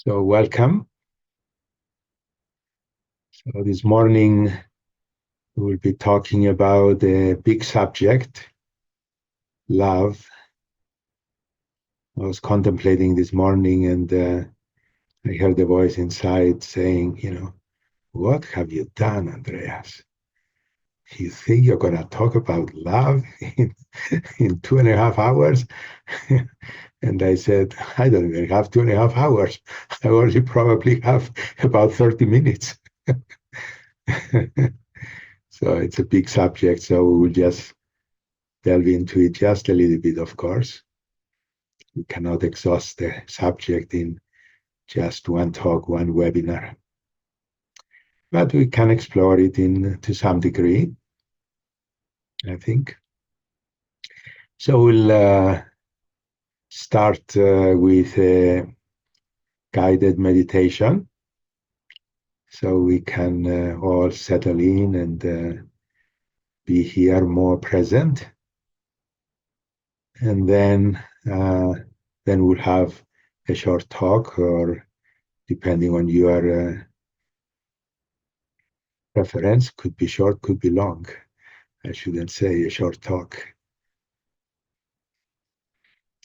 So welcome. So this morning we will be talking about a big subject, love. I was contemplating this morning and I heard a voice inside saying, what have you done, Andreas? You think you're going to talk about love in 2.5 hours? And I said, I don't even have 2.5 hours. I only probably have about 30 minutes. So it's a big subject. So we will just delve into it just a little bit, of course. We cannot exhaust the subject in just one talk, one webinar. But we can explore it to some degree, I think. So we'll start with a guided meditation so we can all settle in and be here more present. And then we'll have a short talk, or depending on your preference, could be short, could be long. I shouldn't say a short talk.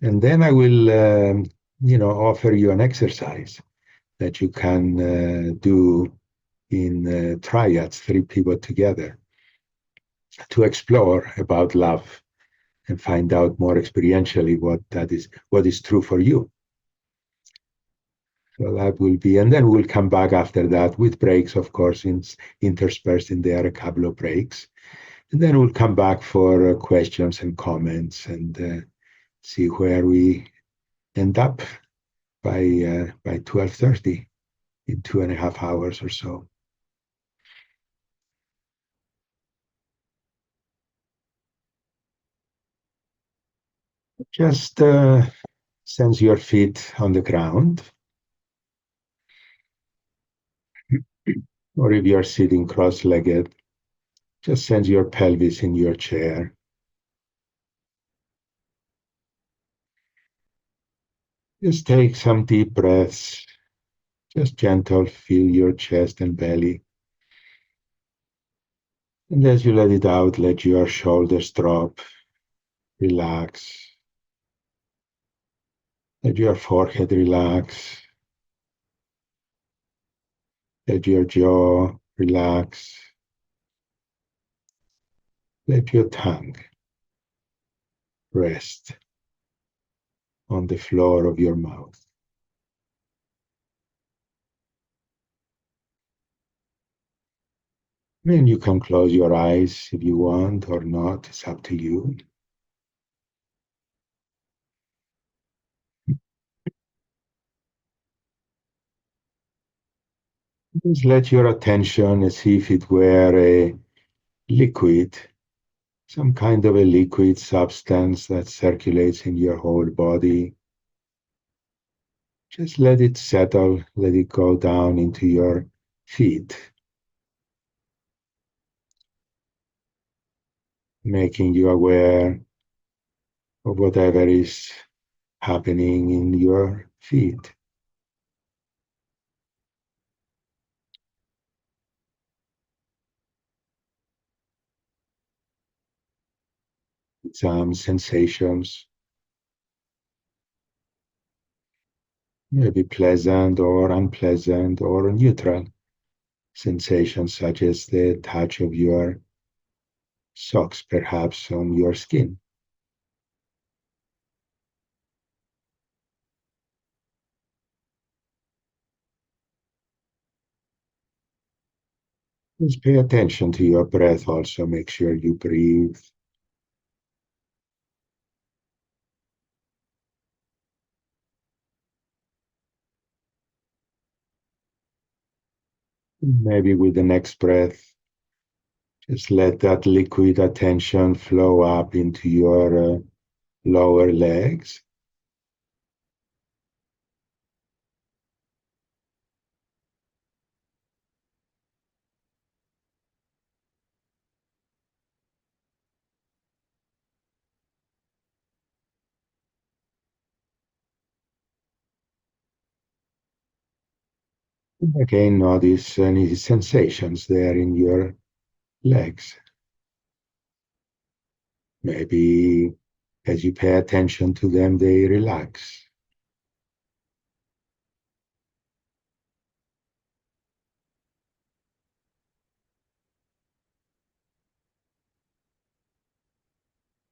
And then I will, offer you an exercise that you can do in triads, 3 people together, to explore about love and find out more experientially what is true for you. So that will be, and then we'll come back after that with breaks, of course, interspersed in there, a couple of breaks. And then we'll come back for questions and comments and see where we end up by 12:30 in 2.5 hours or so. Just sense your feet on the ground, or if you're sitting cross-legged, just sense your pelvis in your chair. Just take some deep breaths. Just gentle, feel your chest and belly. And as you let it out, let your shoulders drop, relax. Let your forehead relax. Let your jaw relax. Let your tongue rest on the floor of your mouth. Then you can close your eyes if you want or not, it's up to you. Just let your attention as if it were a liquid, some kind of a liquid substance that circulates in your whole body. Just let it settle, let it go down into your feet, making you aware of whatever is happening in your feet. Some sensations, maybe pleasant or unpleasant or neutral sensations, such as the touch of your socks, perhaps on your skin. Just pay attention to your breath also. Make sure you breathe. Maybe with the next breath, just let that liquid attention flow up into your lower legs. Again, notice any sensations there in your legs. Maybe as you pay attention to them, they relax.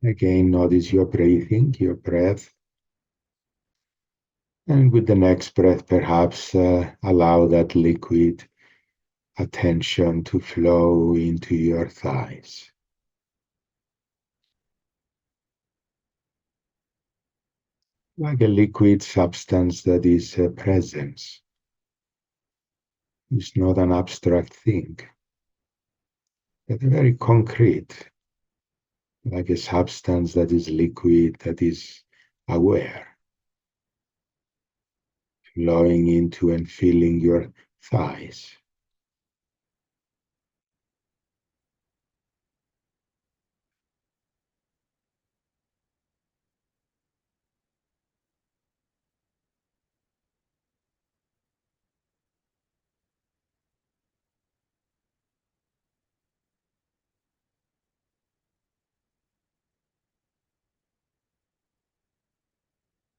Again, notice your breathing, your breath. And with the next breath, perhaps allow that liquid attention to flow into your thighs. Like a liquid substance that is a presence. It's not an abstract thing, but very concrete, like a substance that is liquid, that is aware, flowing into and filling your thighs.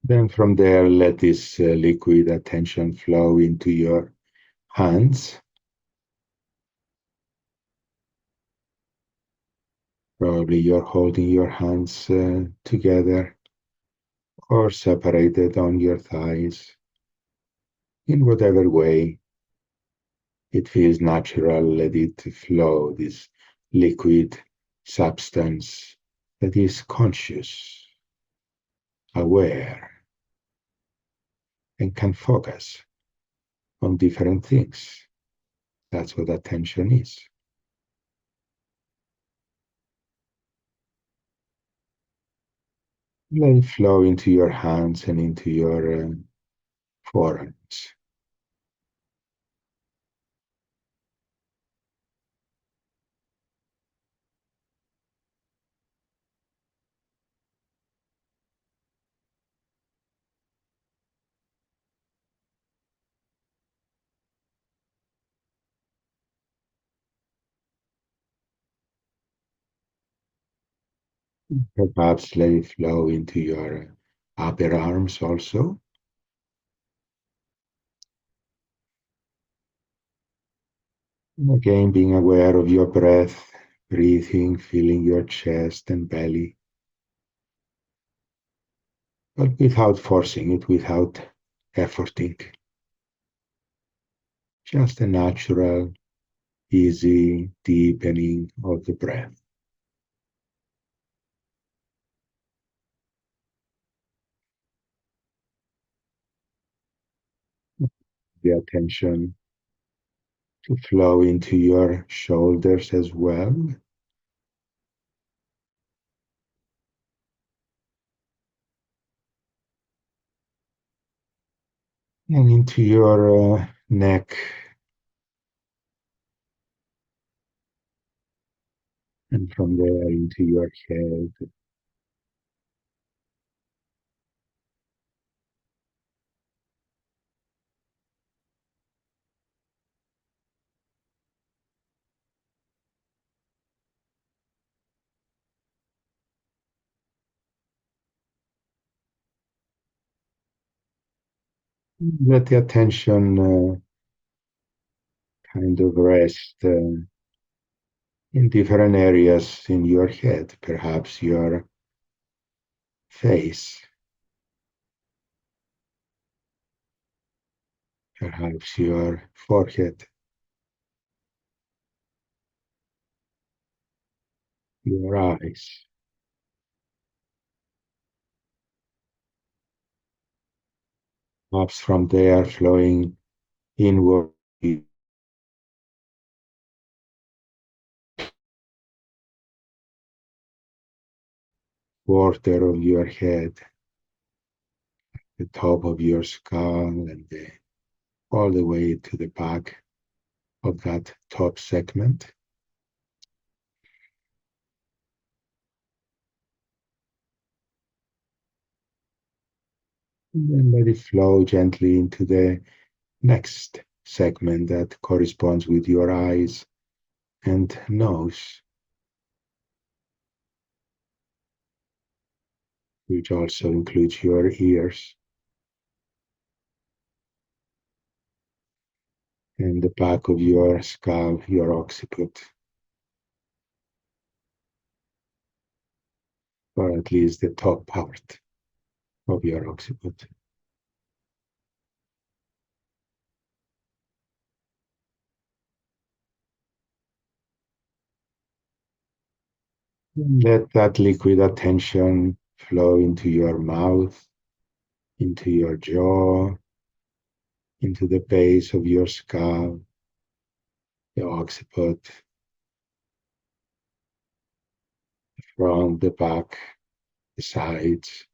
Then from there, let this liquid attention flow into your hands. Probably you're holding your hands together or separated on your thighs. In whatever way it feels natural, let it flow, this liquid substance that is conscious, aware, and can focus on different things. That's what attention is. Let it flow into your hands and into your forearms. Perhaps let it flow into your upper arms also. And again, being aware of your breath, breathing, feeling your chest and belly, but without forcing it, without efforting. Just a natural, easy deepening of the breath. The attention to flow into your shoulders as well. And into your neck. And from there into your head. Let the attention kind of rest in different areas in your head, perhaps your face, perhaps your forehead, your eyes. Perhaps from there flowing inward, quarter of your head, the top of your skull, and all the way to the back of that top segment. And then let it flow gently into the next segment that corresponds with your eyes and nose, which also includes your ears, and the back of your skull, your occiput, or at least the top part of your occiput. Let that liquid attention flow into your mouth, into your jaw, into the base of your skull, the occiput, the front, the back, the sides.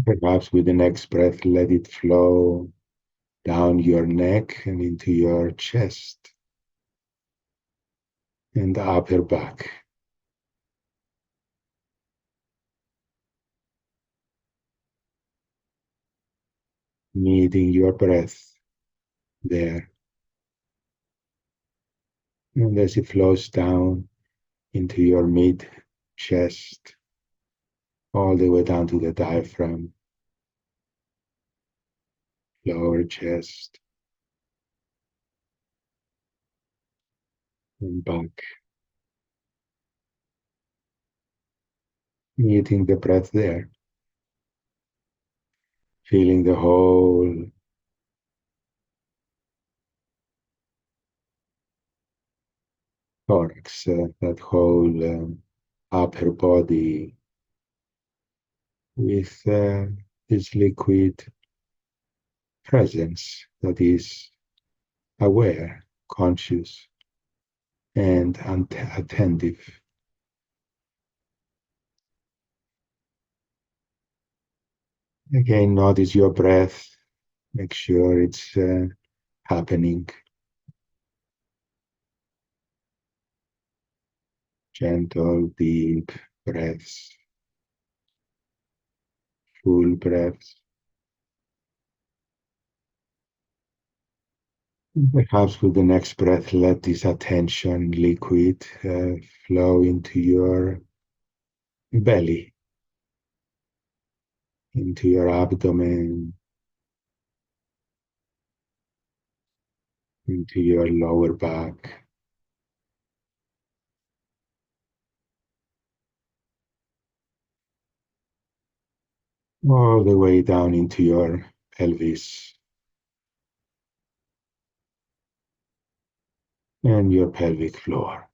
Perhaps with the next breath, let it flow down your neck and into your chest and the upper back. Meeting your breath there. And as it flows down into your mid chest, all the way down to the diaphragm, lower chest, and back. Meeting the breath there. Feeling the whole thorax, that whole upper body with this liquid presence that is aware, conscious, and attentive. Again, notice your breath. Make sure it's happening. Gentle, deep breaths, full breaths. Perhaps with the next breath, let this attention liquid flow into your belly, into your abdomen, into your lower back. All the way down into your pelvis and your pelvic floor.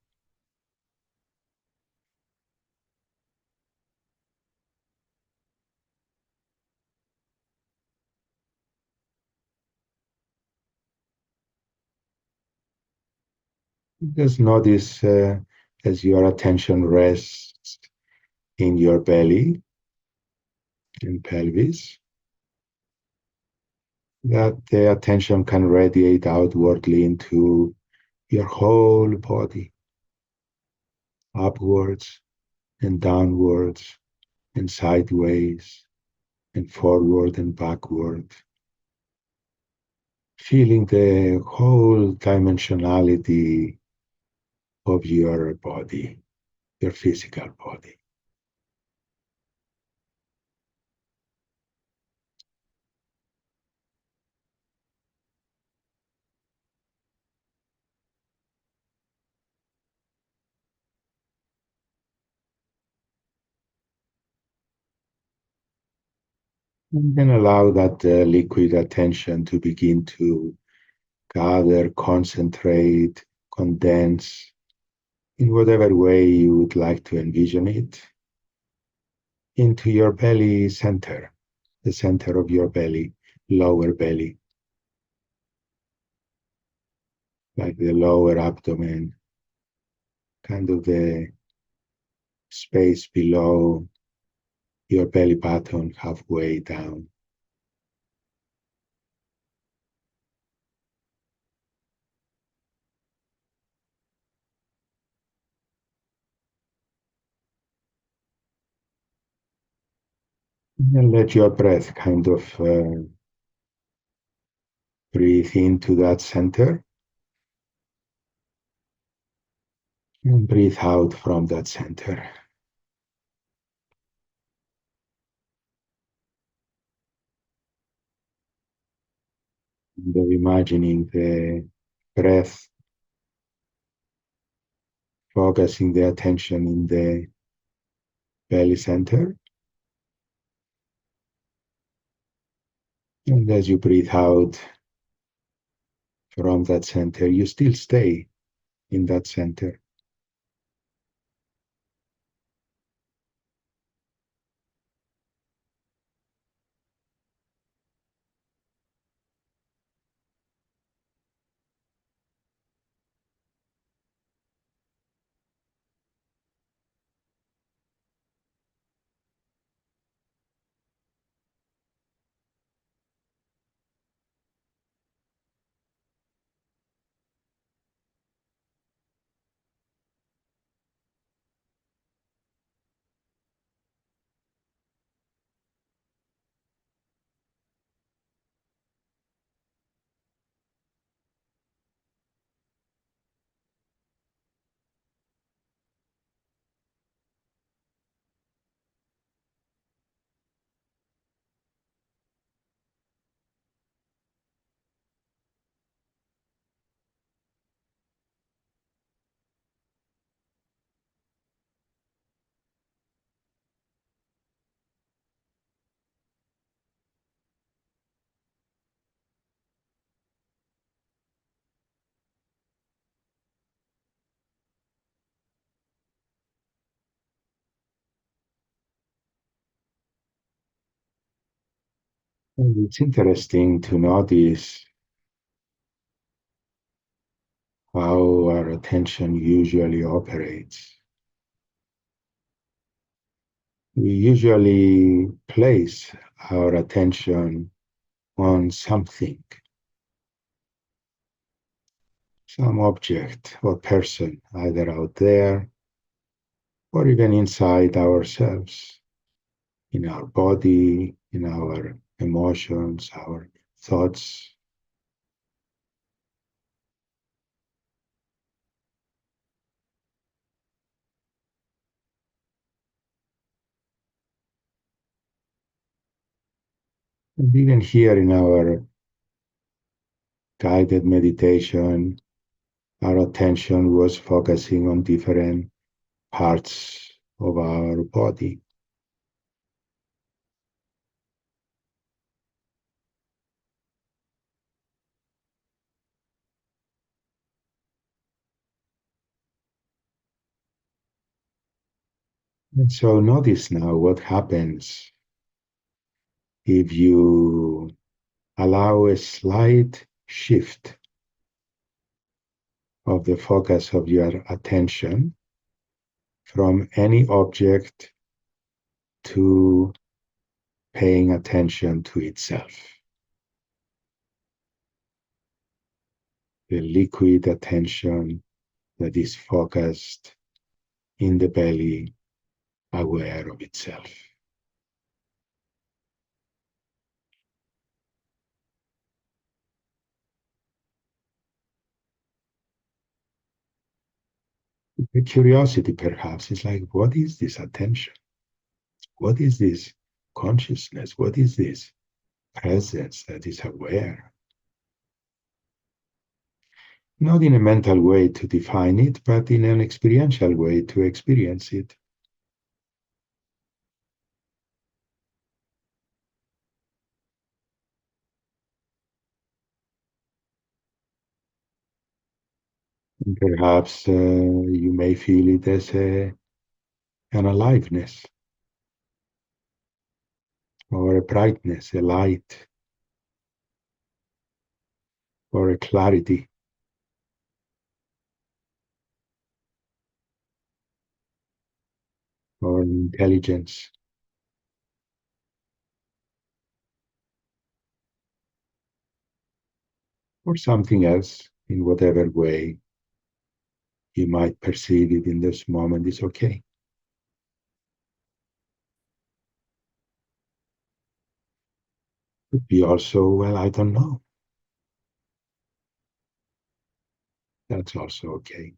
Just notice as your attention rests in your belly and pelvis, that the attention can radiate outwardly into your whole body, upwards and downwards and sideways and forward and backward, feeling the whole dimensionality of your body, your physical body. And then allow that liquid attention to begin to gather, concentrate, condense in whatever way you would like to envision it into your belly center, the center of your belly, lower belly, like the lower abdomen, kind of the space below your belly button, halfway down. And let your breath kind of breathe into that center and breathe out from that center. And imagining the breath, focusing the attention in the belly center. And as you breathe out from that center, you still stay in that center. And it's interesting to notice how our attention usually operates. We usually place our attention on something, some object or person, either out there or even inside ourselves, in our body, in our emotions, our thoughts. And even here in our guided meditation, our attention was focusing on different parts of our body. And so notice now what happens if you allow a slight shift of the focus of your attention from any object to paying attention to itself. The liquid attention that is focused in the belly, aware of itself. The curiosity, perhaps, is like, what is this attention? What is this consciousness? What is this presence that is aware? Not in a mental way to define it, but in an experiential way to experience it. And perhaps you may feel it as an aliveness or a brightness, a light or a clarity or an intelligence or something else in whatever way you might perceive it in this moment is okay. Could be also, well, I don't know. That's also okay.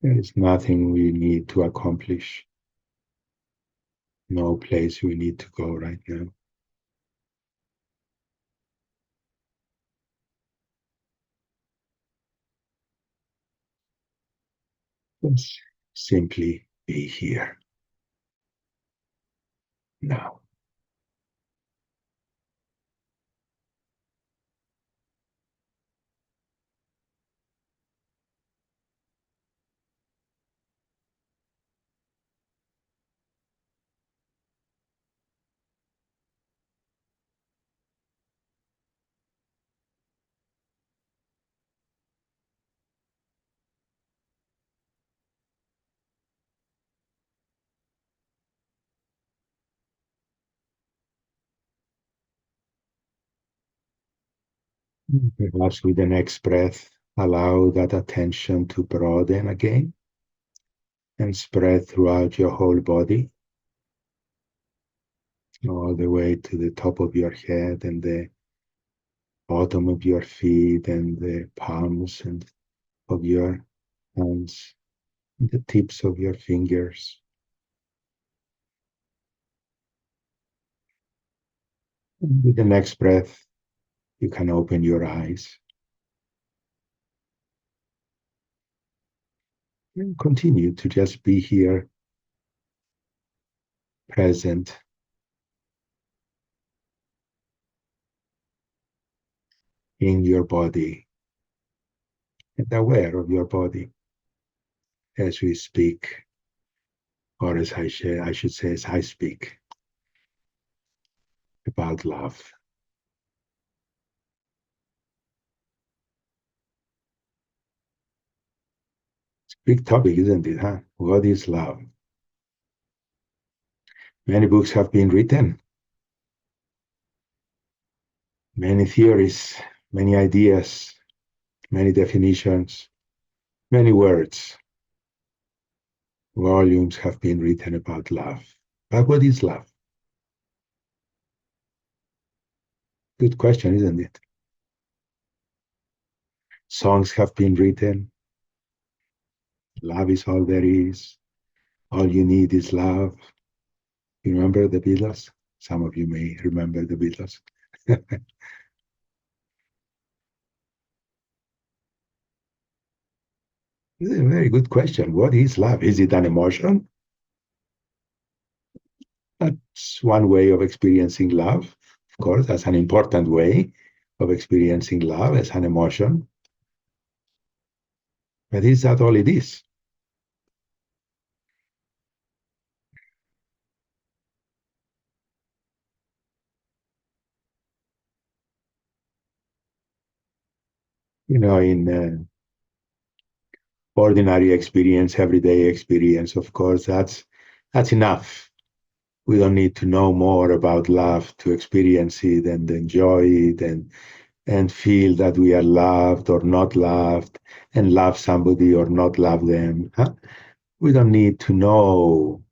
There is nothing we need to accomplish, no place we need to go right now. Just simply be here now. Perhaps with the next breath, allow that attention to broaden again and spread throughout your whole body, all the way to the top of your head and the bottom of your feet and the palms and of your hands, the tips of your fingers. And with the next breath, you can open your eyes and continue to just be here, present in your body and aware of your body as we speak, or as I should say, as I speak about love. It's a big topic, isn't it, huh? What is love? Many books have been written, many theories, many ideas, many definitions, many words. Volumes have been written about love. But what is love? Good question, isn't it? Songs have been written. Love is all there is. All you need is love. You remember the Beatles? Some of you may remember the Beatles. This is a very good question. What is love? Is it an emotion? That's one way of experiencing love. Of course, that's an important way of experiencing love as an emotion. But is that all it is? In ordinary experience, everyday experience, of course, that's enough. We don't need to know more about love to experience it and enjoy it and feel that we are loved or not loved and love somebody or not love them. Huh? We don't need to know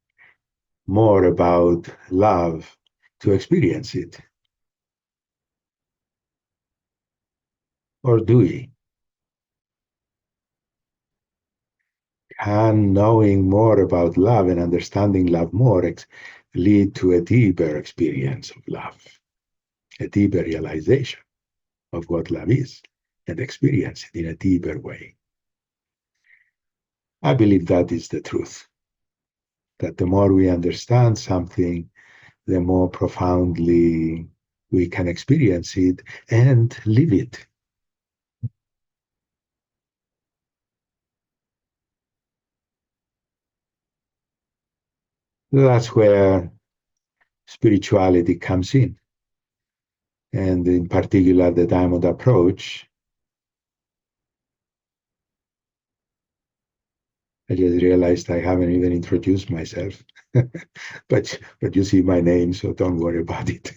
more about love to experience it. Or do we? Can knowing more about love and understanding love more lead to a deeper experience of love, a deeper realization of what love is, and experience it in a deeper way? I believe that is the truth, that the more we understand something, the more profoundly we can experience it and live it. That's where spirituality comes in. And in particular, the diamond approach. I just realized I haven't even introduced myself. but you see my name, so don't worry about it.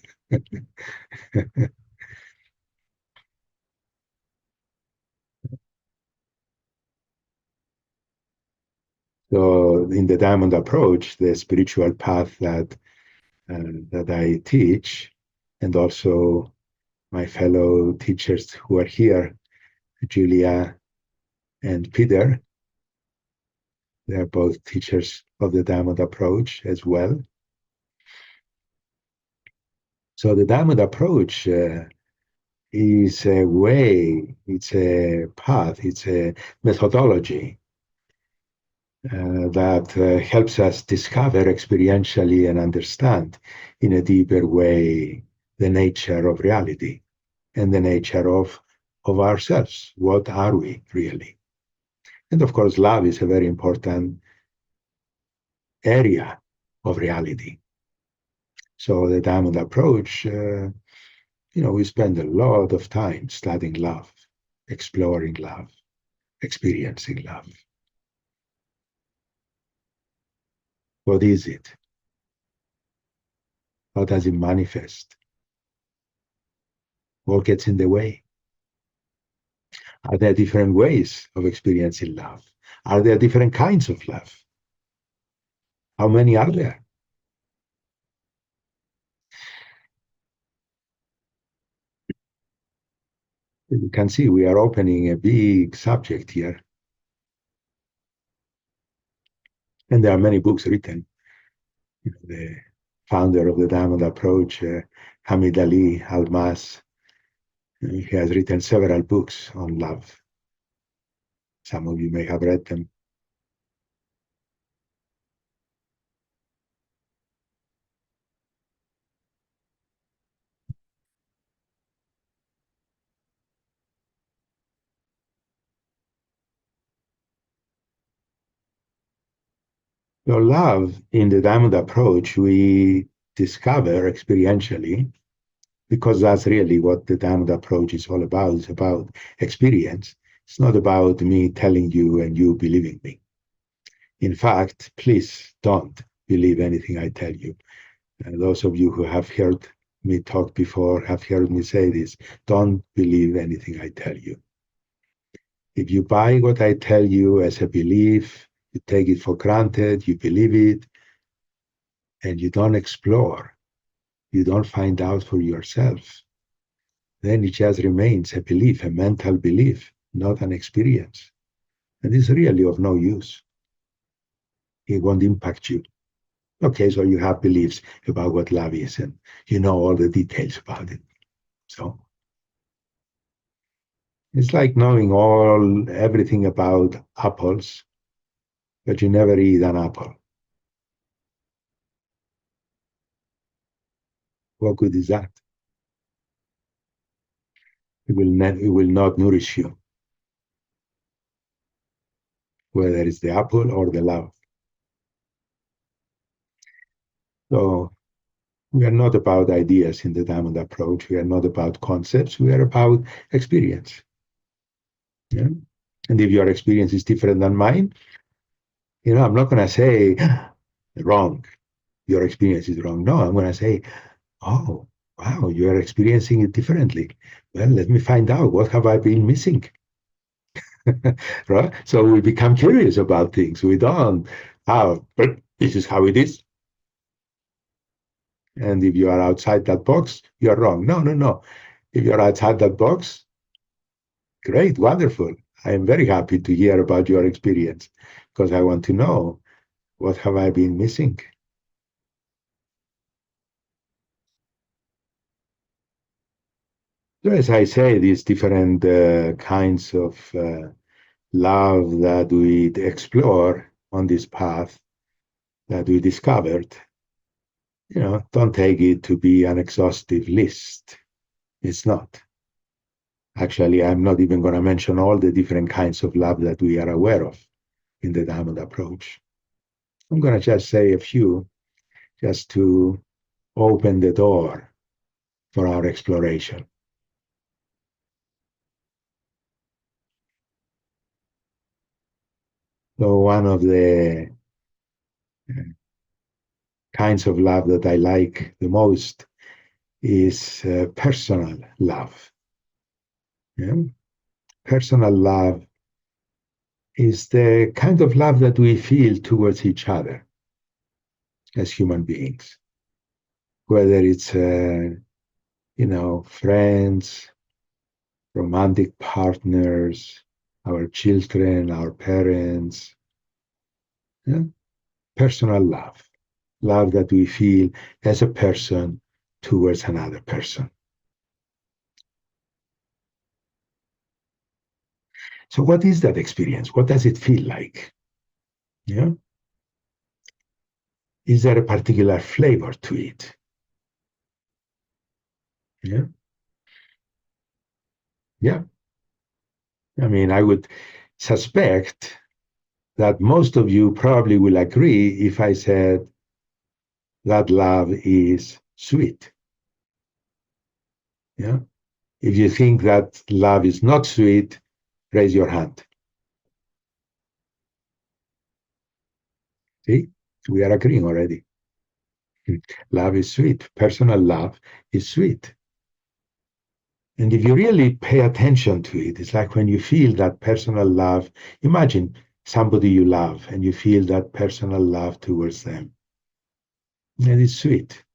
So in the Diamond Approach, the spiritual path that I teach, and also my fellow teachers who are here, Julia and Peter, they are both teachers of the Diamond Approach as well. So the Diamond Approach is a way, it's a path, it's a methodology that helps us discover experientially and understand in a deeper way the nature of reality and the nature of ourselves. What are we really? And of course, love is a very important area of reality. So the Diamond Approach, we spend a lot of time studying love, exploring love, experiencing love. What is it? How does it manifest? What gets in the way? Are there different ways of experiencing love? Are there different kinds of love? How many are there? You can see we are opening a big subject here. And there are many books written. The founder of the Diamond Approach, Hamid Ali Almas, he has written several books on love. Some of you may have read them. So love in the Diamond Approach, we discover experientially, because that's really what the Diamond Approach is all about. It's about experience. It's not about me telling you and you believing me. In fact, please don't believe anything I tell you. Those of you who have heard me talk before have heard me say this. Don't believe anything I tell you. If you buy what I tell you as a belief, you take it for granted, you believe it, and you don't explore, you don't find out for yourself, then it just remains a belief, a mental belief, not an experience. And it's really of no use. It won't impact you. Okay, so you have beliefs about what love is, and you know all the details about it. So it's like knowing everything about apples, but you never eat an apple. What good is that? It will not nourish you, whether it's the apple or the love. So we are not about ideas in the Diamond Approach. We are not about concepts. We are about experience. Yeah? And if your experience is different than mine, I'm not going to say wrong. Your experience is wrong. No, I'm going to say, oh, wow, you are experiencing it differently. Well, let me find out, what have I been missing? Right? So we become curious about things. We don't, but this is how it is. And if you are outside that box, you're wrong. No, no, no. If you're outside that box, great, wonderful. I am very happy to hear about your experience, because I want to know, what have I been missing? So as I say, these different kinds of love that we explore on this path that we discovered, don't take it to be an exhaustive list. It's not. Actually, I'm not even going to mention all the different kinds of love that we are aware of in the Diamond Approach. I'm going to just say a few, just to open the door for our exploration. So one of the kinds of love that I like the most is personal love. Yeah? Personal love is the kind of love that we feel towards each other as human beings, whether it's friends, romantic partners, our children, our parents, yeah? Personal love that we feel as a person towards another person. So what is that experience? What does it feel like? Yeah? Is there a particular flavor to it? Yeah. Yeah. I mean, I would suspect that most of you probably will agree if I said that love is sweet. Yeah. If you think that love is not sweet, raise your hand. See, we are agreeing already. Love is sweet. Personal love is sweet. And if you really pay attention to it, it's like when you feel that personal love, imagine somebody you love and you feel that personal love towards them. And it's sweet.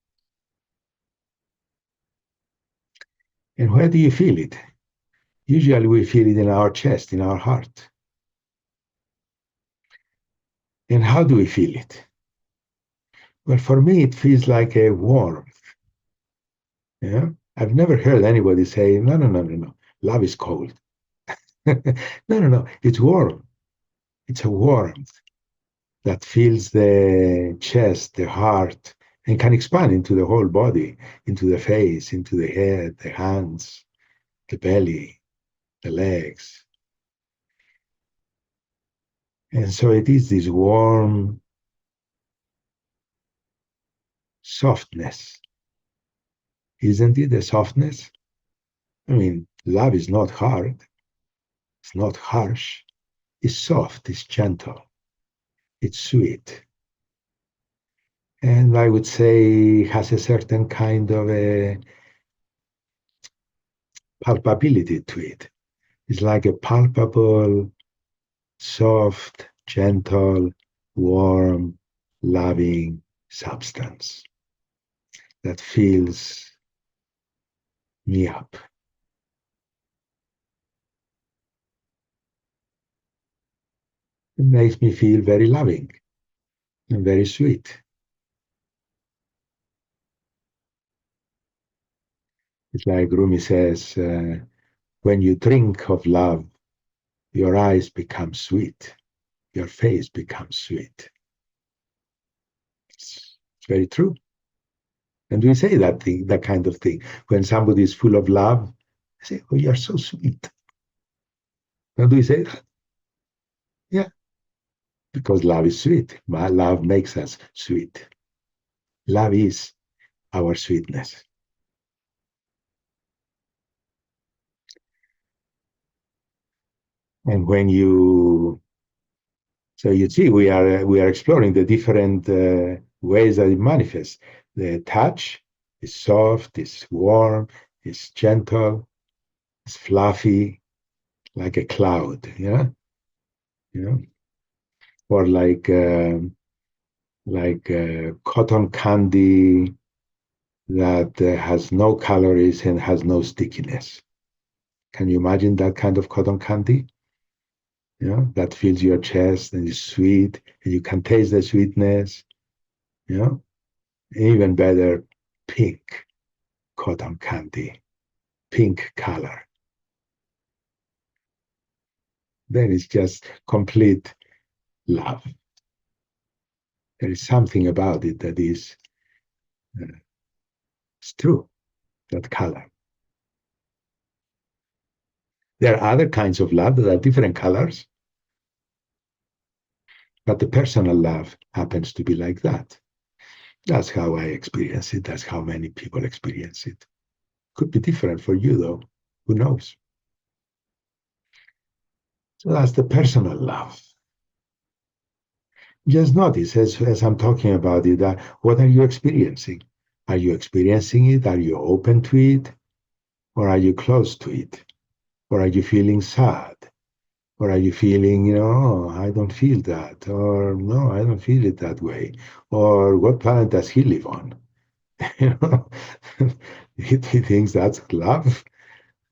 And where do you feel it? Usually we feel it in our chest, in our heart. And how do we feel it? Well, for me, it feels like a warmth. Yeah? I've never heard anybody say, no, no, no, no, no, love is cold. No, no, no, it's warm. It's a warmth that fills the chest, the heart, and can expand into the whole body, into the face, into the head, the hands, the belly, the legs. And so it is this warm softness. Isn't it a softness? I mean, love is not hard, it's not harsh, it's soft, it's gentle, it's sweet. And I would say has a certain kind of a palpability to it. It's like a palpable, soft, gentle, warm, loving substance that fills me up. It makes me feel very loving and very sweet. It's like Rumi says, when you drink of love, your eyes become sweet, your face becomes sweet. It's very true. And we say that thing, that kind of thing. When somebody is full of love, I say, oh, you're so sweet. How do we say that? Yeah, because love is sweet. Love makes us sweet. Love is our sweetness. And when you, so you see, we are exploring the different ways that it manifests. The touch is soft, is warm, is gentle, it's fluffy, like a cloud, yeah, you know, or like cotton candy that has no calories and has no stickiness. Can you imagine that kind of cotton candy? You know, that fills your chest and is sweet, and you can taste the sweetness. You know, even better, pink cotton candy, pink color. That is just complete love. There is something about it that is uh, it's true. That color. There are other kinds of love that are different colors, but the personal love happens to be like that. That's how I experience it. That's how many people experience it. Could be different for you, though. Who knows? So that's the personal love. Just notice as I'm talking about it, that what are you experiencing? Are you experiencing it? Are you open to it? Or are you close to it? Or are you feeling sad? Or are you feeling, oh, I don't feel that, or no, I don't feel it that way, or what planet does he live on? You know, he thinks that's love.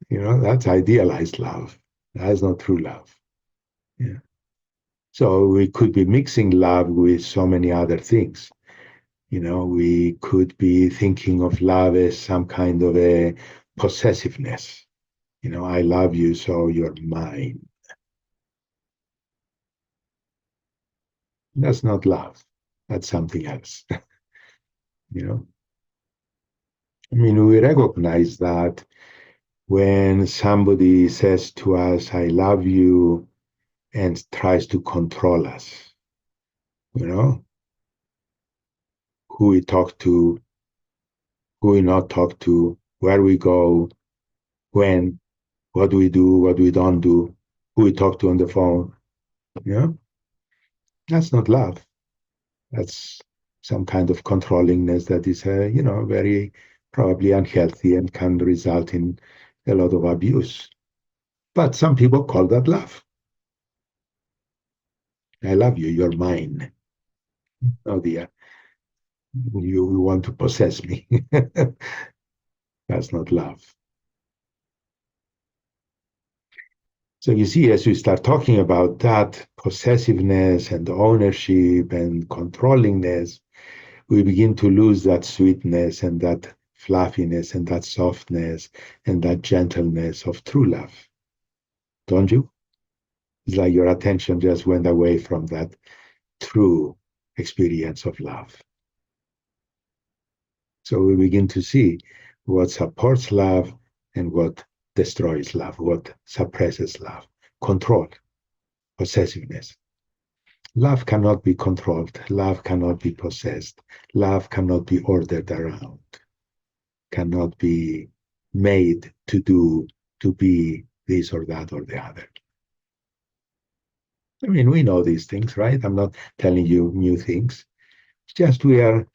That's idealized love. That's not true love. Yeah. So we could be mixing love with so many other things. We could be thinking of love as some kind of a possessiveness. I love you, so you're mine. That's not love. That's something else. you know. We recognize that when somebody says to us, I love you, and tries to control us, you know, who we talk to, who we not talk to, where we go, when, what we do, what we don't do, who we talk to on the phone. That's not love. That's some kind of controllingness that is, very probably unhealthy and can result in a lot of abuse. But some people call that love. I love you, you're mine. Oh dear, you want to possess me. That's not love. So you see, as we start talking about that possessiveness and ownership and controllingness, we begin to lose that sweetness and that fluffiness and that softness and that gentleness of true love. Don't you? It's like your attention just went away from that true experience of love. So we begin to see what supports love and what destroys love, what suppresses love. Control, possessiveness. Love cannot be controlled. Love cannot be possessed. Love cannot be ordered around, cannot be made to do, to be this or that or the other. We know these things, right? I'm not telling you new things. It's just we are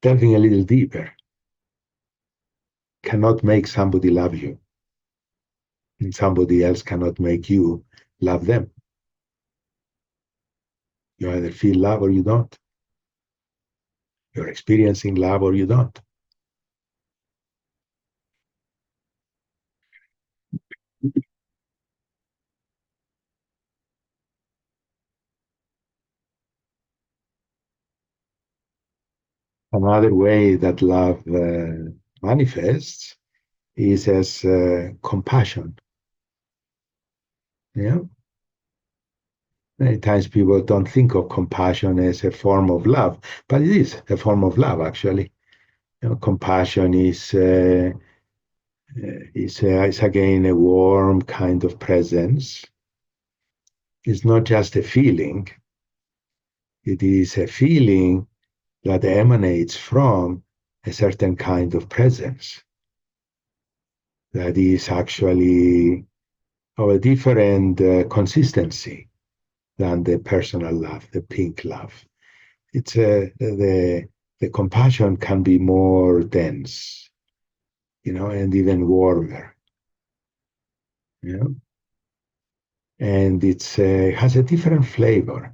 delving a little deeper. Cannot make somebody love you, and somebody else cannot make you love them. You either feel love or you don't. You're experiencing love or you don't. Another way that love manifests is as compassion. Yeah. Many times people don't think of compassion as a form of love, but it is a form of love, actually. Compassion is again a warm kind of presence. It's not just a feeling, it is a feeling that emanates from a certain kind of presence that is actually of a different consistency than the personal love, the pink love. It's the compassion can be more dense, and even warmer, you know, and it's has a different flavor.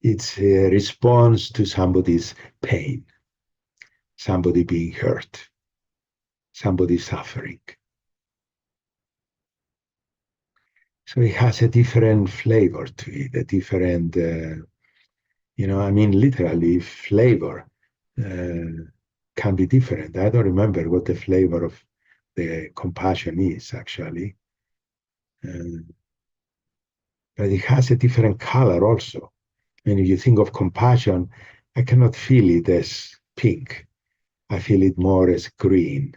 It's a response to somebody's pain, somebody being hurt, somebody suffering. So it has a different flavor to it, a different, literally flavor can be different. I don't remember what the flavor of the compassion is actually, uh, but it has a different color also. If you think of compassion, I cannot feel it as pink. I feel it more as green,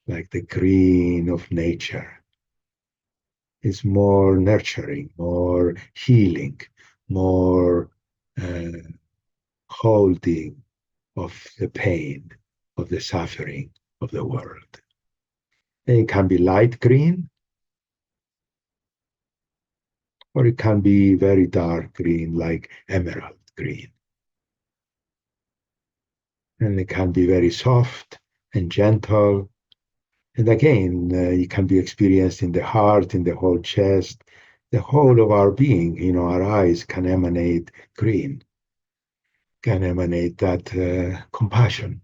like the green of nature. It's more nurturing, more healing, more uh, holding of the pain, of the suffering of the world. And it can be light green, or it can be very dark green, like emerald green. And it can be very soft and gentle. And again, it can be experienced in the heart, in the whole chest, The whole of our being, our eyes can emanate green, can emanate that compassion,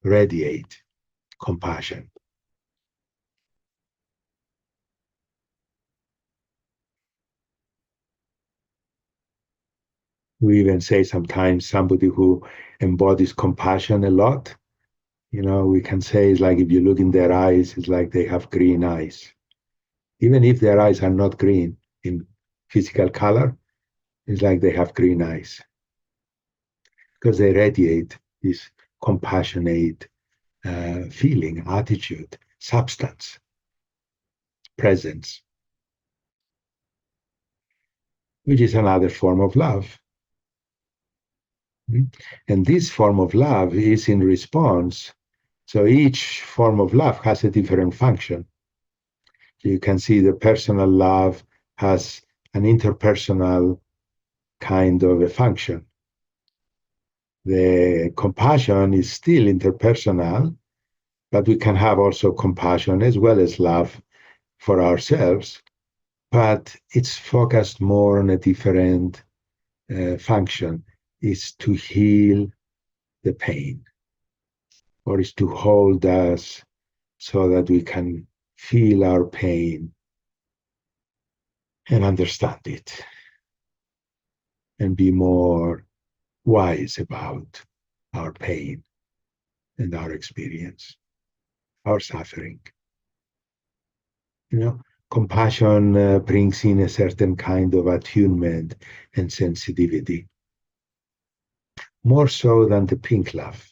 radiate compassion. We even say sometimes somebody who embodies compassion a lot, we can say it's like if you look in their eyes, it's like they have green eyes. Even if their eyes are not green in physical color, it's like they have green eyes because they radiate this compassionate feeling, attitude, substance, presence, which is another form of love. And this form of love is in response. So each form of love has a different function. You can see the personal love has an interpersonal kind of a function. The compassion is still interpersonal, but we can have also compassion as well as love for ourselves, but it's focused more on a different function. Is to heal the pain, or is to hold us so that we can feel our pain and understand it and be more wise about our pain and our experience, our suffering. Compassion brings in a certain kind of attunement and sensitivity, more so than the pink love.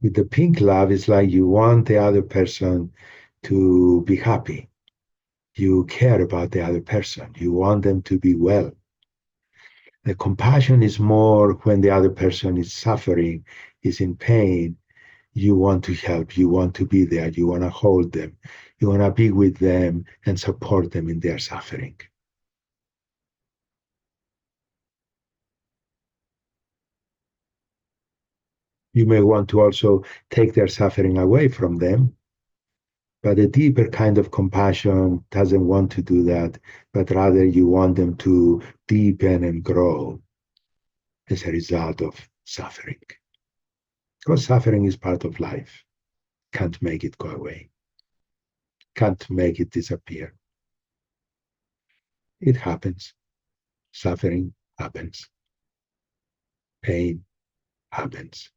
With the pink love, it's like you want the other person to be happy. You care about the other person. You want them to be well. The compassion is more when the other person is suffering, is in pain. You want to help. You want to be there. You want to hold them. You want to be with them and support them in their suffering. You may want to also take their suffering away from them, but a deeper kind of compassion doesn't want to do that, but rather you want them to deepen and grow as a result of suffering. Because suffering is part of life. Can't make it go away. Can't make it disappear. It happens. Suffering happens. Pain happens.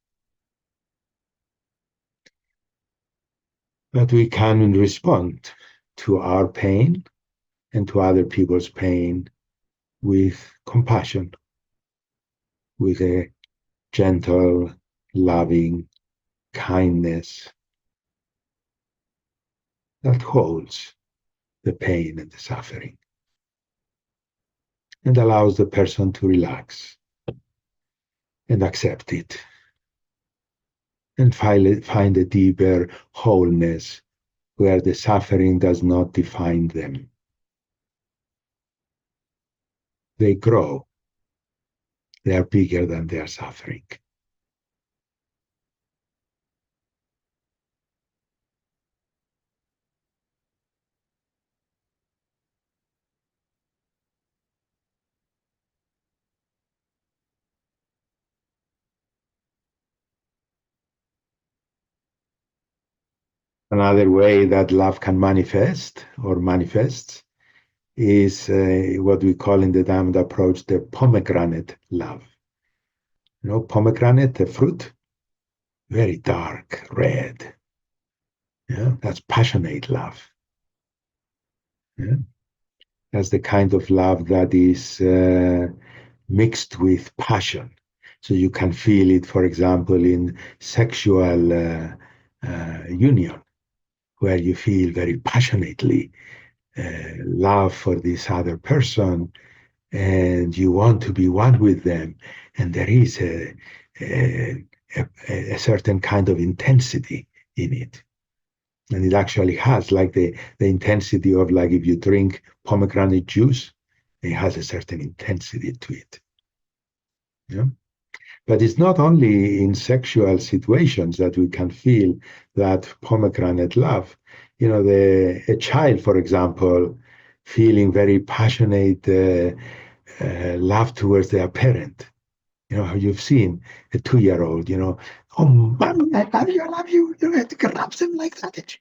But we can respond to our pain and to other people's pain with compassion, with a gentle, loving kindness that holds the pain and the suffering and allows the person to relax and accept it and find a deeper wholeness where the suffering does not define them. They grow. They are bigger than their suffering. Another way that love can manifest or manifests is what we call in the Diamond approach the pomegranate love. Pomegranate, the fruit, very dark, red. Yeah, that's passionate love. Yeah? That's the kind of love that is mixed with passion. So you can feel it, for example, in sexual union, where you feel very passionately love for this other person and you want to be one with them. And there is a certain kind of intensity in it. And it actually has like the intensity of like if you drink pomegranate juice, it has a certain intensity to it. Yeah? But it's not only in sexual situations that we can feel that pomegranate love. A child, for example, feeling very passionate love towards their parent. How you've seen a 2-year-old, oh, mommy, I love you, I love you. You have to grab them like that.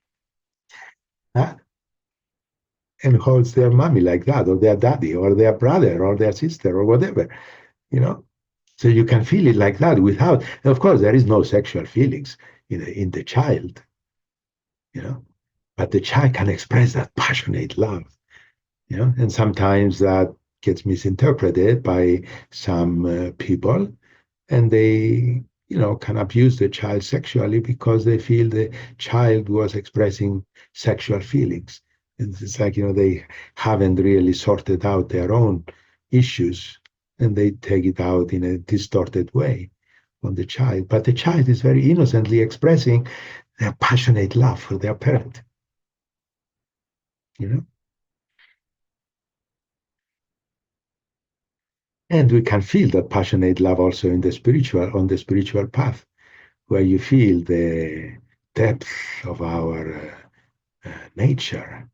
Huh? And holds their mommy like that, or their daddy, or their brother, or their sister, or whatever, you know. So you can feel it like that without, of course, there is no sexual feelings in the child, but the child can express that passionate love, and sometimes that gets misinterpreted by some people, and they, can abuse the child sexually because they feel the child was expressing sexual feelings. And it's like, they haven't really sorted out their own issues, and they take it out in a distorted way on the child. But the child is very innocently expressing their passionate love for their parent, you know. And we can feel that passionate love also on the spiritual path, where you feel the depth of our nature,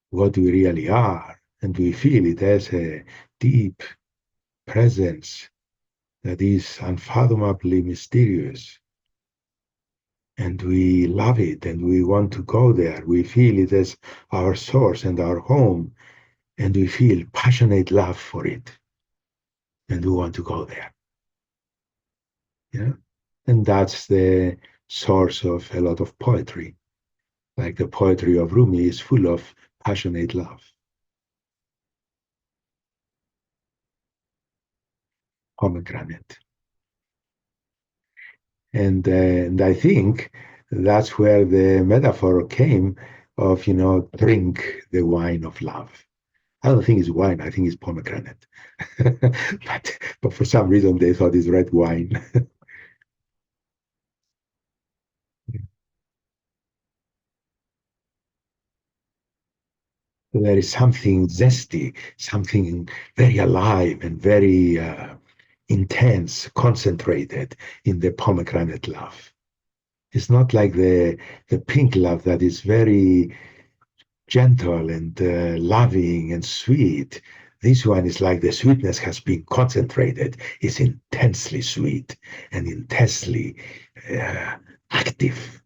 what we really are, and we feel it as a deep presence that is unfathomably mysterious. And we love it and we want to go there. We feel it as our source and our home, and we feel passionate love for it. And we want to go there. Yeah. And that's the source of a lot of poetry. Like the poetry of Rumi is full of passionate love. Pomegranate. And I think that's where the metaphor came of, drink the wine of love. I don't think it's wine. I think it's pomegranate. but for some reason they thought it's red wine. There is something zesty, something very alive and very intense, concentrated in the pomegranate love. It's not like the pink love that is very gentle and loving and sweet. This one is like the sweetness has been concentrated. It's intensely sweet and intensely active.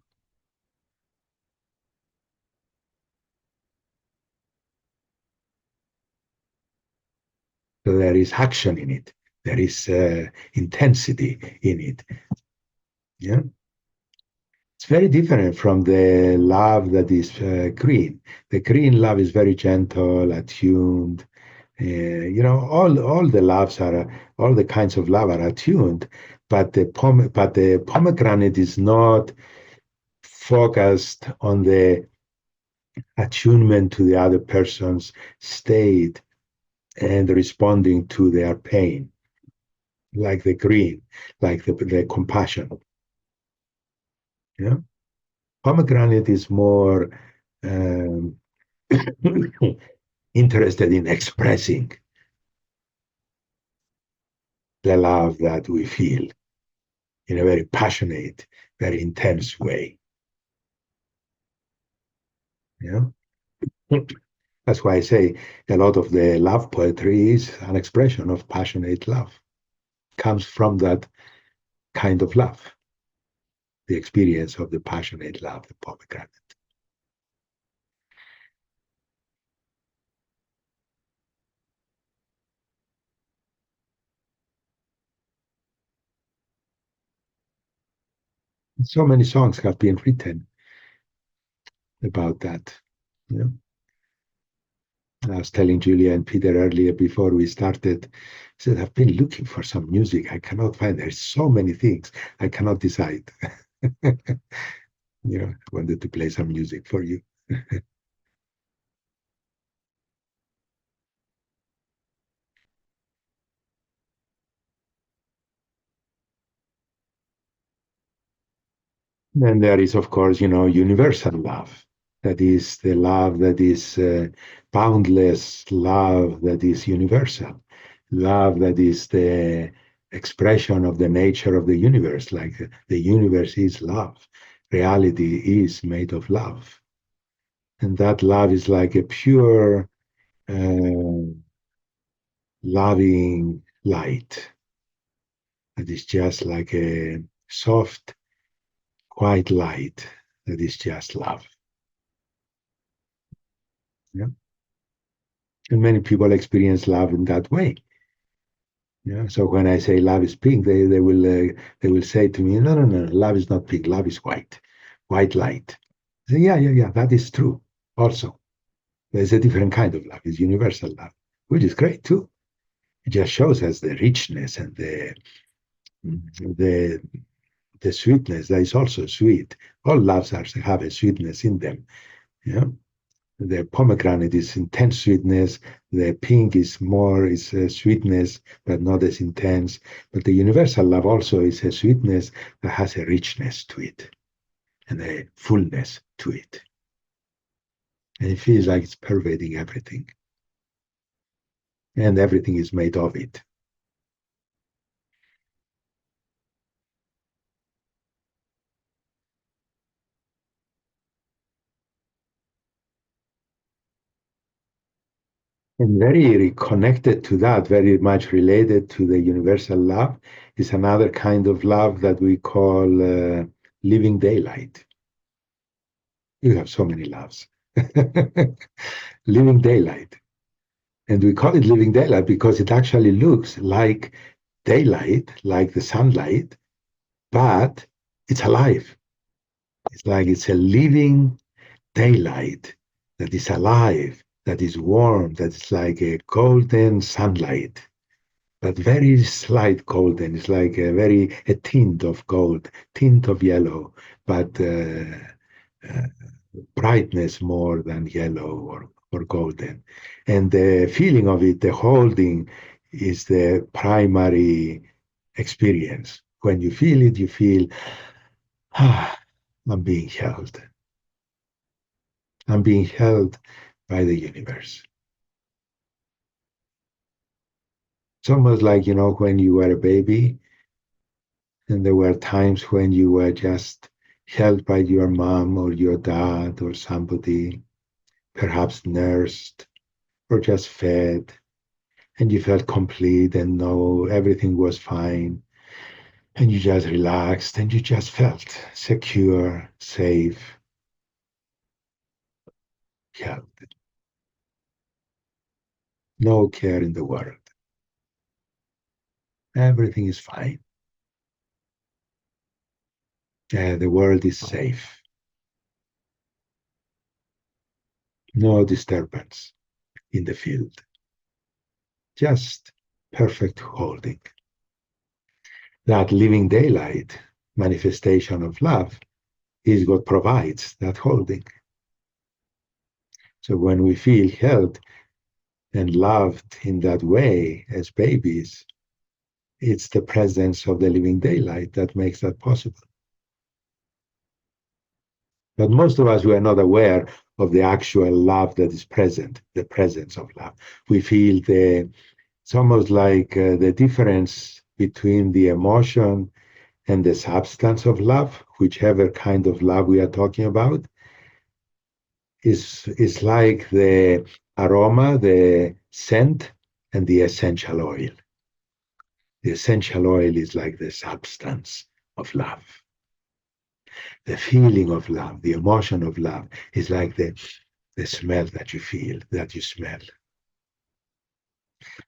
So there is action in it. There is intensity in it. Yeah. It's very different from the love that is green. The green love is very gentle, attuned. All the loves are all the kinds of love are attuned, but the pomegranate is not focused on the attunement to the other person's state and responding to their pain, like the green, like the compassion. Yeah, pomegranate is more um, interested in expressing the love that we feel in a very passionate, very intense way. Yeah. That's why I say a lot of the love poetry is an expression of passionate love. Comes from that kind of love, the experience of the passionate love, the pomegranate. So many songs have been written about that. You know? I was telling Julia and Peter earlier before we started, I said, I've been looking for some music. I cannot find, there's so many things. I cannot decide. I wanted to play some music for you. Then there is, of course, universal love. That is the love that is boundless love that is universal. Love that is the expression of the nature of the universe, like the universe is love. Reality is made of love. And that love is like a pure, loving light that is just like a soft, quiet light that is just love. Yeah? And many people experience love in that way. Yeah. So when I say love is pink, they will say to me, no, love is not pink, love is white, white light. I say, yeah, that is true. Also, there's a different kind of love. It's universal love, which is great too. It just shows us the richness and the the sweetness that is also sweet. All loves have a sweetness in them. Yeah. The pomegranate is intense sweetness. The pink is more is sweetness, but not as intense. But the universal love also is a sweetness that has a richness to it and a fullness to it. And it feels like it's pervading everything. And everything is made of it. And very connected to that, very much related to the universal love, is another kind of love that we call living daylight. You have so many loves. Living daylight. And we call it living daylight because it actually looks like daylight, like the sunlight, but it's alive. It's like it's a living daylight that is alive, that is warm, that is like a golden sunlight, but very slight golden. It's like a tint of gold, tint of yellow, but uh, brightness more than yellow or golden. And the feeling of it, the holding, is the primary experience. When you feel it, you feel, ah, I'm being held. I'm being held by the universe. It's almost like, when you were a baby and there were times when you were just held by your mom or your dad or somebody, perhaps nursed or just fed, and you felt complete and know everything was fine. And you just relaxed and you just felt secure, safe, held. No care in the world. Everything is fine. The world is safe. No disturbance in the field. Just perfect holding. That living daylight manifestation of love is what provides that holding. So when we feel held and loved in that way as babies, it's the presence of the living daylight that makes that possible. But most of us, we are not aware of the actual love that is present, the presence of love. We feel it's almost like the difference between the emotion and the substance of love, whichever kind of love we are talking about, is like the aroma, the scent, and the essential oil. The essential oil is like the substance of love. The feeling of love, the emotion of love is like the smell that you feel, that you smell.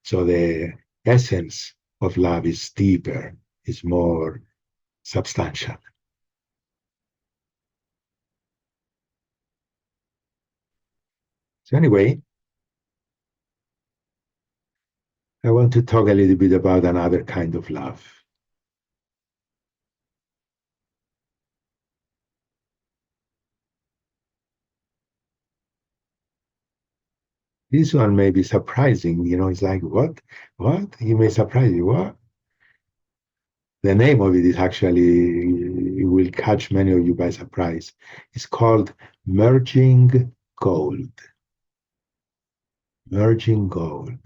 So the essence of love is deeper, is more substantial. So anyway, I want to talk a little bit about another kind of love. This one may be surprising, it's like, what? What? He may surprise you. What? The name of it is actually, it will catch many of you by surprise. It's called merging gold. Merging gold.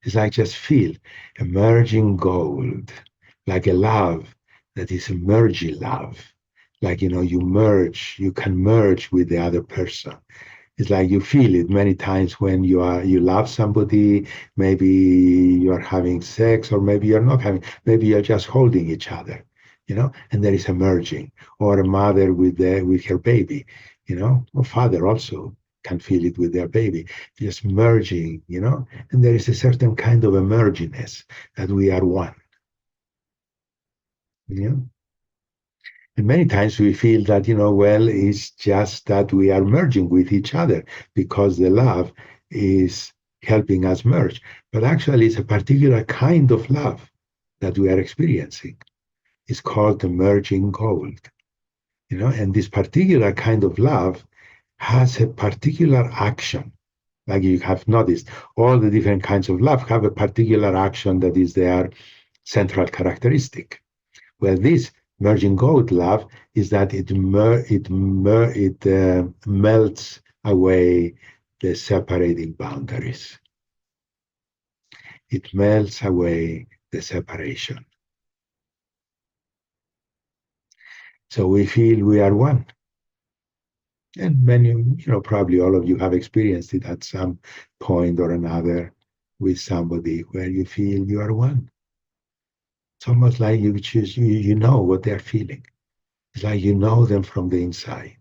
It's like just feel emerging gold. like a love that is a merging love. Like, you merge, you can merge with the other person. It's like you feel it many times when you love somebody, maybe you're having sex, or maybe you're not having, maybe you're just holding each other, and there is a merging, or a mother with her baby, or father also can feel it with their baby, just merging, and there is a certain kind of emerginess that we are one, you know. And many times we feel that, well, it's just that we are merging with each other because the love is helping us merge. But actually, it's a particular kind of love that we are experiencing. It's called the merging gold, and this particular kind of love has a particular action. Like you have noticed, all the different kinds of love have a particular action that is their central characteristic. Well, this merging gold love is that it melts away the separating boundaries. It melts away the separation. So we feel we are one. And many, probably all of you have experienced it at some point or another with somebody where you feel you are one. It's almost like you know what they're feeling. It's like you know them from the inside.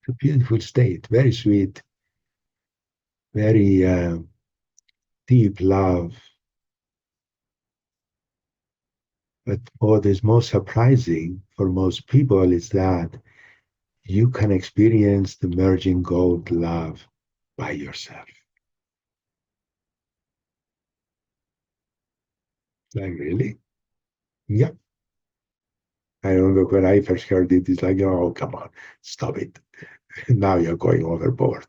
It's a beautiful state, very sweet, very deep love. But what is most surprising for most people is that you can experience the merging gold love by yourself. Like, really? Yep. I remember when I first heard it, it's like, oh, come on, stop it. Now you're going overboard.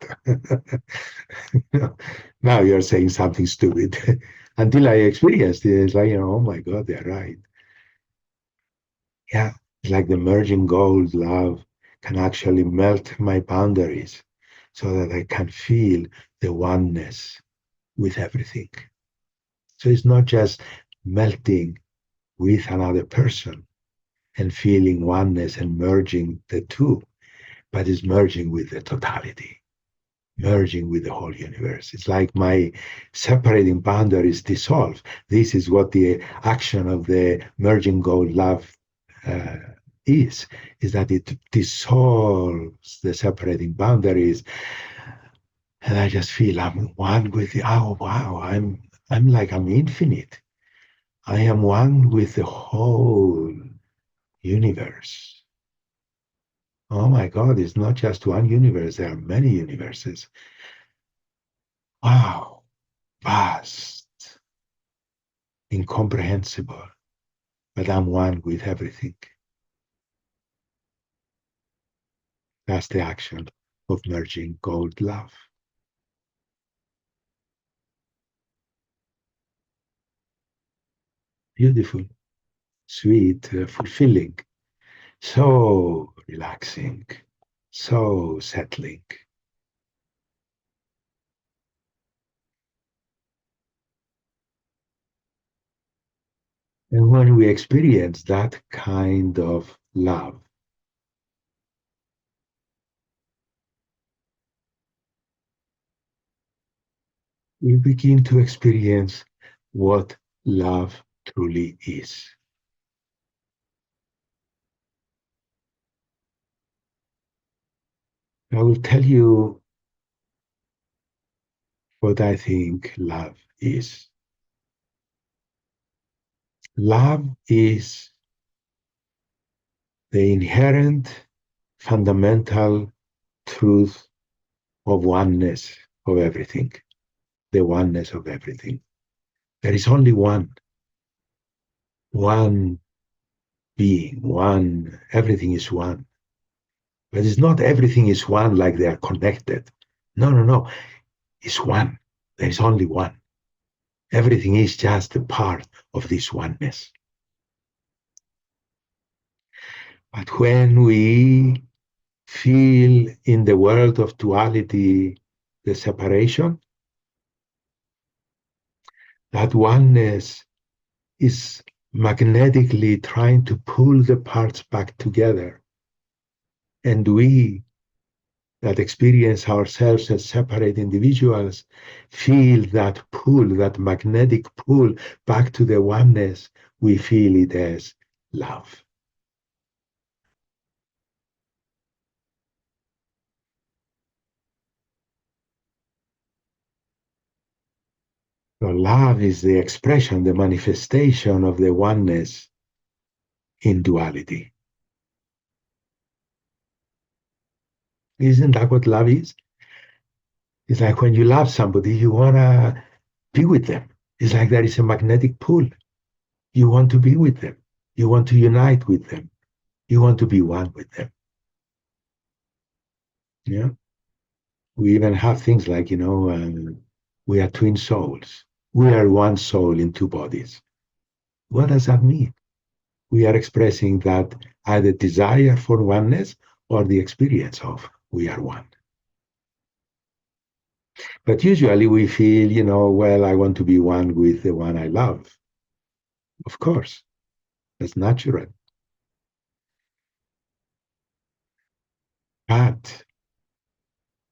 Now you're saying something stupid. Until I experienced it, it's like, oh my God, they're right. Yeah, it's like the merging gold love can actually melt my boundaries so that I can feel the oneness with everything. So it's not just melting with another person and feeling oneness and merging the two, but it's merging with the totality, merging with the whole universe. It's like my separating boundaries dissolve. This is what the action of the merging gold love uh, is that it dissolves the separating boundaries, and I just feel I'm one with the, oh wow, I'm infinite. I am one with the whole universe. Oh my God, it's not just one universe, there are many universes. Wow, vast, incomprehensible, but I'm one with everything. That's the action of merging gold love. Beautiful, sweet, fulfilling, so relaxing, so settling. And when we experience that kind of love, we begin to experience what love truly is. I will tell you what I think love is. Love is the inherent, fundamental truth of oneness of everything, the oneness of everything. There is only one being, one, everything is one. But it's not everything is one like they are connected. No, no, no. It's one. There is only one. Everything is just a part of this oneness. But when we feel in the world of duality the separation, That oneness is magnetically trying to pull the parts back together. And we that experience ourselves as separate individuals feel that pull, that magnetic pull back to the oneness. We feel it as love. So love is the expression, the manifestation of the oneness in duality. Isn't that what love is? It's like when you love somebody, you want to be with them. It's like there is a magnetic pull. You want to be with them. You want to unite with them. You want to be one with them. Yeah. We even have things like, we are twin souls. We are one soul in two bodies. What does that mean? We are expressing that either desire for oneness or the experience of we are one. But usually we feel, well, I want to be one with the one I love. Of course, that's natural. But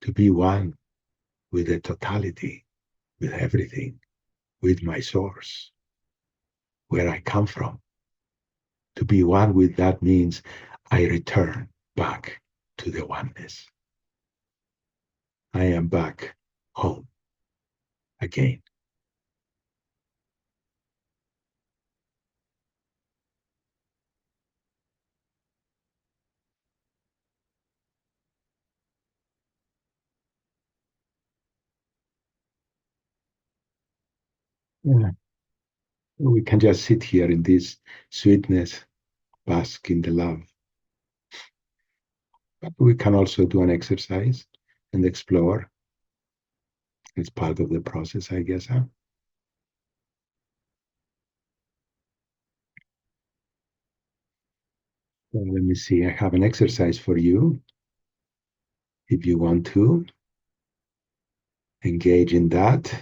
to be one with the totality, with everything, with my source, where I come from, to be one with that means I return back to the oneness. I am back home again. Yeah. We can just sit here in this sweetness, bask in the love. But we can also do an exercise and explore. It's part of the process, I guess. Huh? So let me see. I have an exercise for you. If you want to engage in that.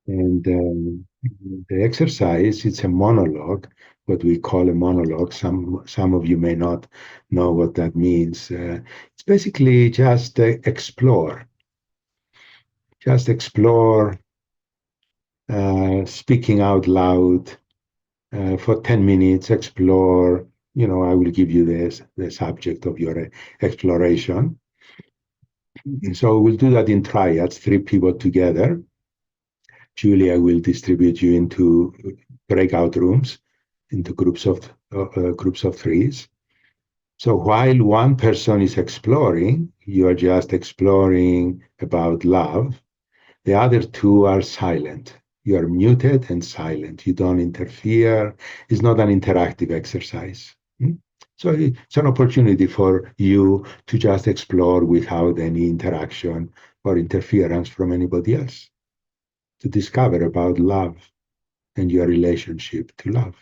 And the exercise, it's a monologue, what we call a monologue. Some of you may not know what that means. It's basically just explore. Just explore speaking out loud for 10 minutes, explore. I will give you the subject of your exploration. So we'll do that in triads, 3 people together. Julia will distribute you into breakout rooms, into groups of 3s. So while one person is exploring, you are just exploring about love. The other 2 are silent. You are muted and silent. You don't interfere. It's not an interactive exercise. So it's an opportunity for you to just explore without any interaction or interference from anybody else, to discover about love and your relationship to love.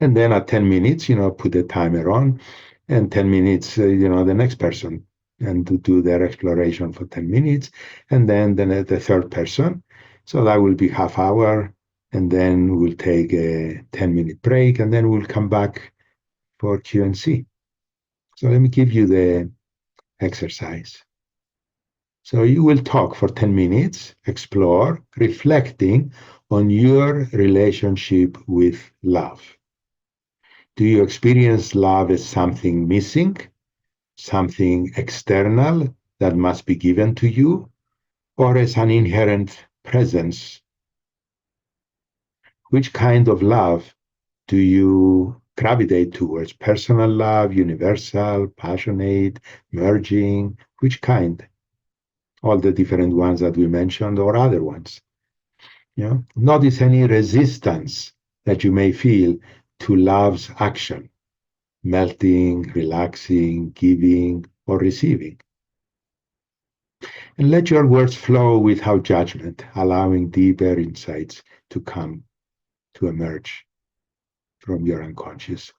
And then at 10 minutes, put the timer on, and 10 minutes, the next person, and to do their exploration for 10 minutes, and then the third person. So that will be half hour, and then we'll take a 10-minute break, and then we'll come back for Q&C. So let me give you the exercise. So you will talk for 10 minutes, explore, reflecting on your relationship with love. Do you experience love as something missing, something external that must be given to you, or as an inherent presence? Which kind of love do you gravitate towards? Personal love, universal, passionate, merging? Which kind? All the different ones that we mentioned or other ones. Notice any resistance that you may feel to love's action, melting, relaxing, giving, or receiving. And let your words flow without judgment, allowing deeper insights to come, to emerge from your unconscious.